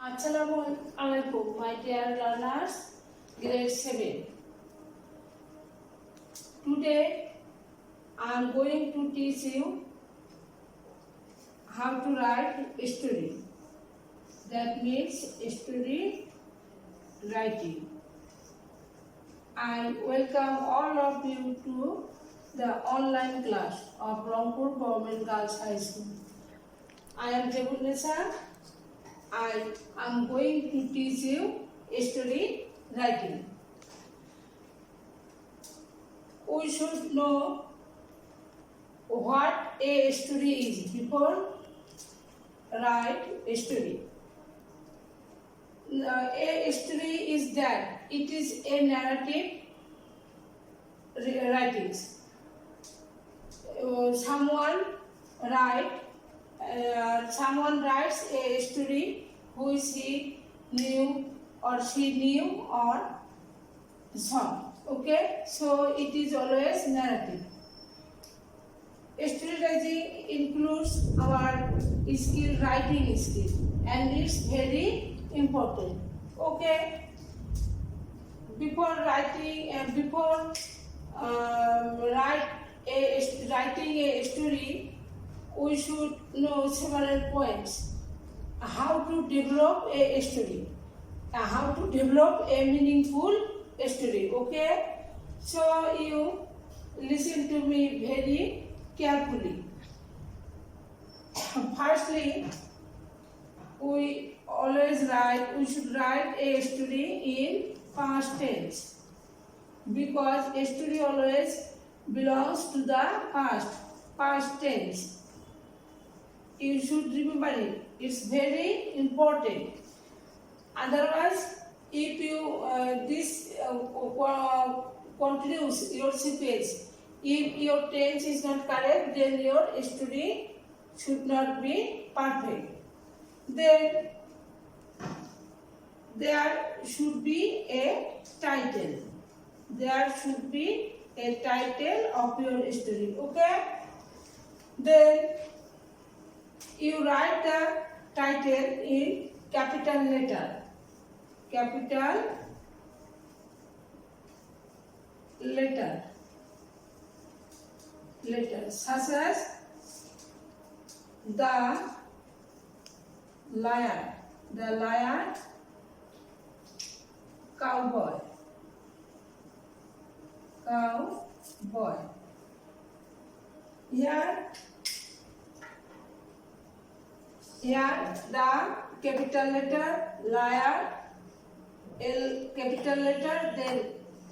Assalamualaikum, my dear learners, grade 7. Today I am going to teach you how to write a story. That means story writing. I welcome all of you to the online class of Rangpur Govt Girls High School. I am Devunesa. I am going to teach you story writing. We should know what a story is before write a story. A story is that it is a narrative writings. Someone writes a story which he knew or she knew or saw. Okay, so it is always narrative. Storytelling includes our skill, writing skill, and it's very important. Okay, before writing writing a story, we should know several points. How to develop a story, how to develop a meaningful story. Okay, so you listen to me very carefully. Firstly, we should write a story in past tense, because a story always belongs to the past tense. You should remember it. It's very important. Otherwise, if you continues your sequence, if your tense is not correct, then your story should not be perfect. Then there should be a title. There should be a title of your story. Okay? Then you write the title in capital letter. Capital letter. Such as the lion, cowboy. Here the capital letter, lion, L capital letter, then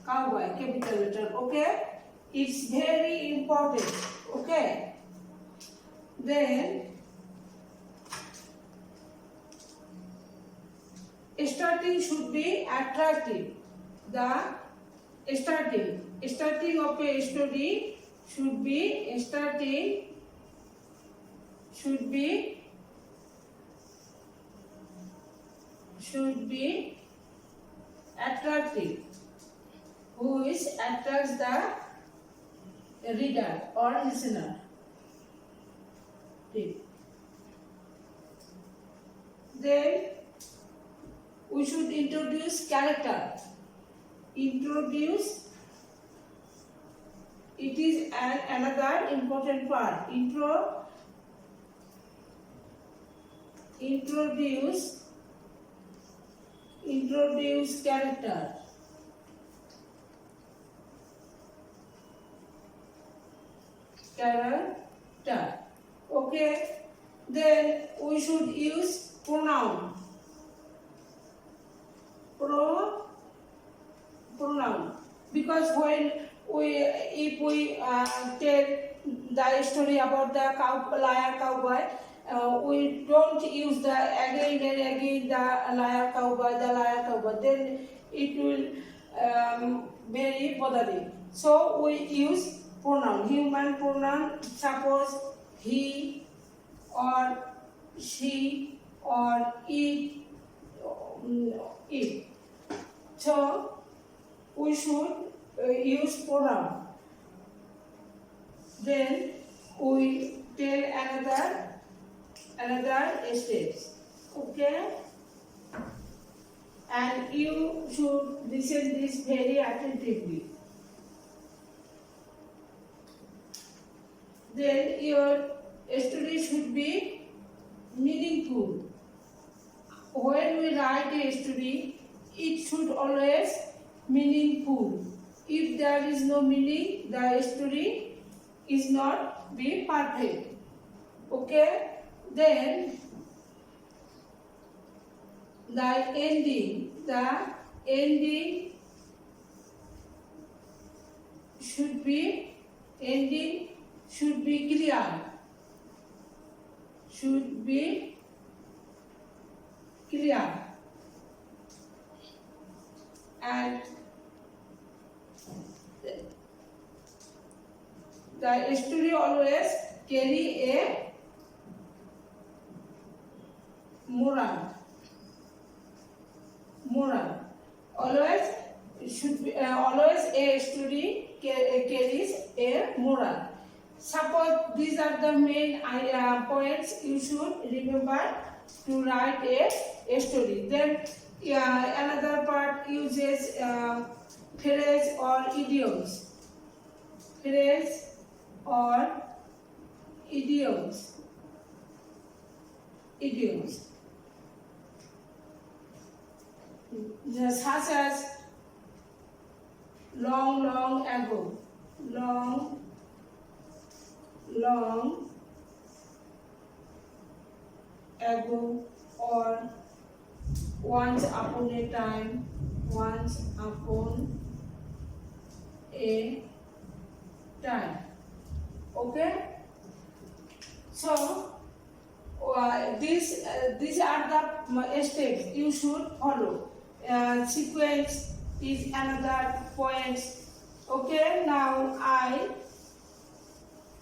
cowboy capital letter. Okay, it's very important. Okay, then starting should be attractive. The starting of a story should be attractive, which attracts the reader or listener. Then we should introduce character. It is another important part. Introduce character. Okay, then we should use pronoun. Because if we tell the story about the liar cowboy, we don't use the again and again the liar cowboy. Then it will very bothering. So we use pronoun, human pronoun. Suppose he or she or it. So we should use pronoun. Then we tell another steps. Okay. and you should listen this very attentively. Then your story should be meaningful. When we write a story, it should always meaningful. If there is no meaning, the story is not be perfect. Okay? Then the ending should be clear. Should be clear. And the story always carry a moral. Always should be always a story carries a moral. Suppose these are the main points you should remember to write a story. Then another part uses phrase or idioms. Phrase or idioms. Such as long ago. Long ago, or once upon a time. Okay? So these are the steps you should follow. Sequence is another point. Okay, now I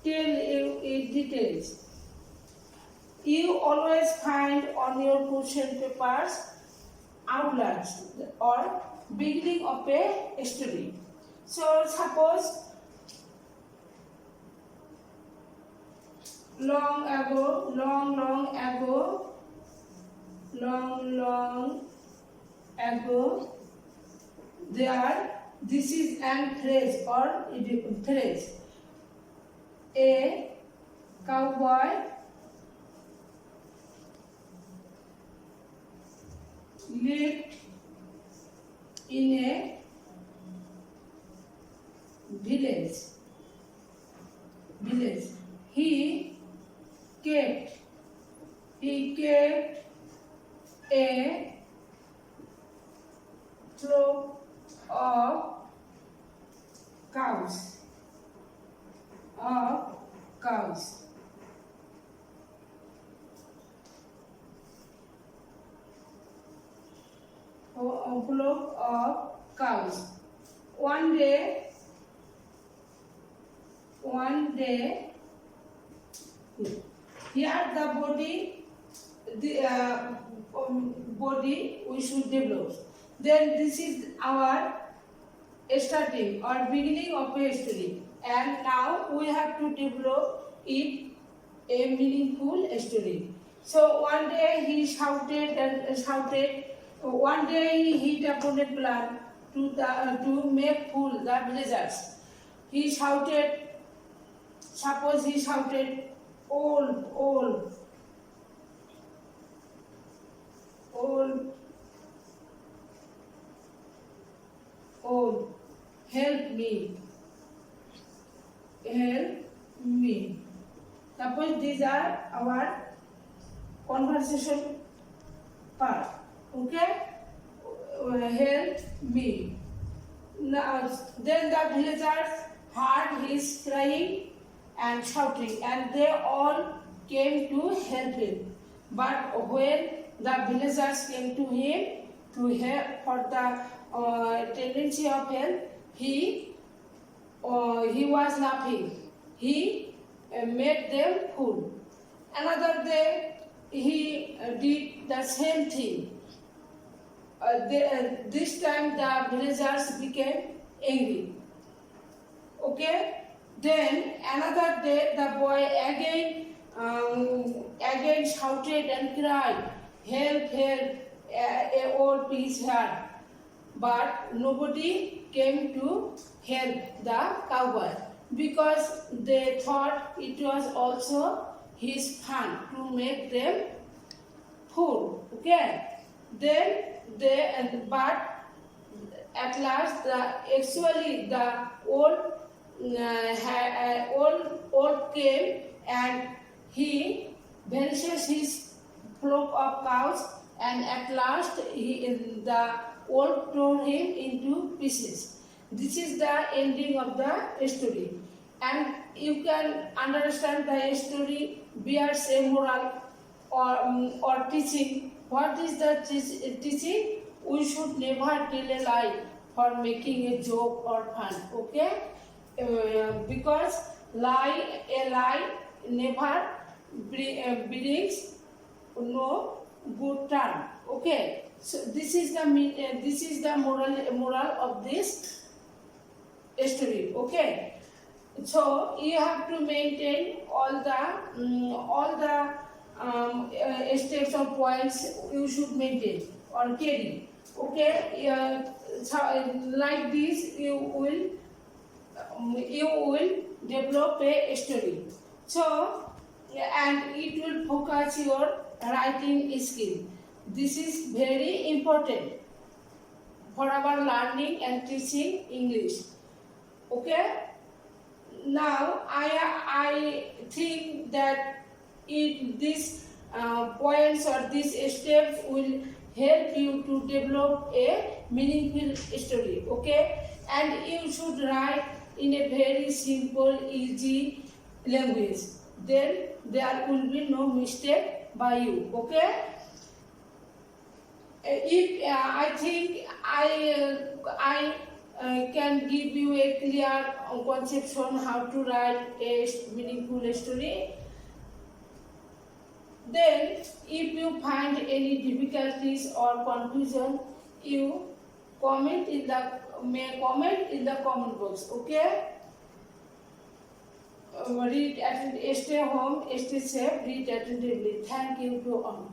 tell you in details. You always find on your question papers outlines or beginning of a story. So suppose long ago, this is an phrase or phrase. A cowboy lived in a village. He kept a flock of cows. A flock of cows. One day, here the body we should develop. Then this is our starting or beginning of a story, and now we have to develop it a meaningful story. So one day he shouted. One day he hit upon a plan to make fool the villagers. He shouted. Suppose he shouted, "All, help me. Suppose these are our conversation part. Okay? Help me. Now, then the villagers heard his crying and shouting, and they all came to help him. But when the villagers came to him to help for the tendency of help, he was laughing. He made them fool. Another day, he did the same thing. This time the villagers became angry. Okay? Then another day the boy again shouted and cried, "Help, help, old his hair, but nobody came to help the cowboy because they thought it was also his fun to make them food. Okay, then but at last the old came and he vanishes his flock of cows, and at last the old tore him into pieces. This is the ending of the story, and you can understand the story bears a moral or teaching. What is the teaching? We should never tell a lie for making a joke or fun. Okay, because a lie never brings no good turn. Okay, so this is the moral of this story. Okay, so you have to maintain all the steps or points you should maintain or carry. Okay, so like this you will develop a story. So and it will focus your writing skill. This is very important for our learning and teaching English. Okay. Now I think that these points or these steps will help you to develop a meaningful story. Okay, and you should write in a very simple, easy language. Then there will be no mistake by you. Okay. If I think I can give you a clear conception how to write a meaningful story. Then, if you find any difficulties or confusion, you may comment in the comment box. Okay. Stay home, stay safe, read attentively. Thank you to all.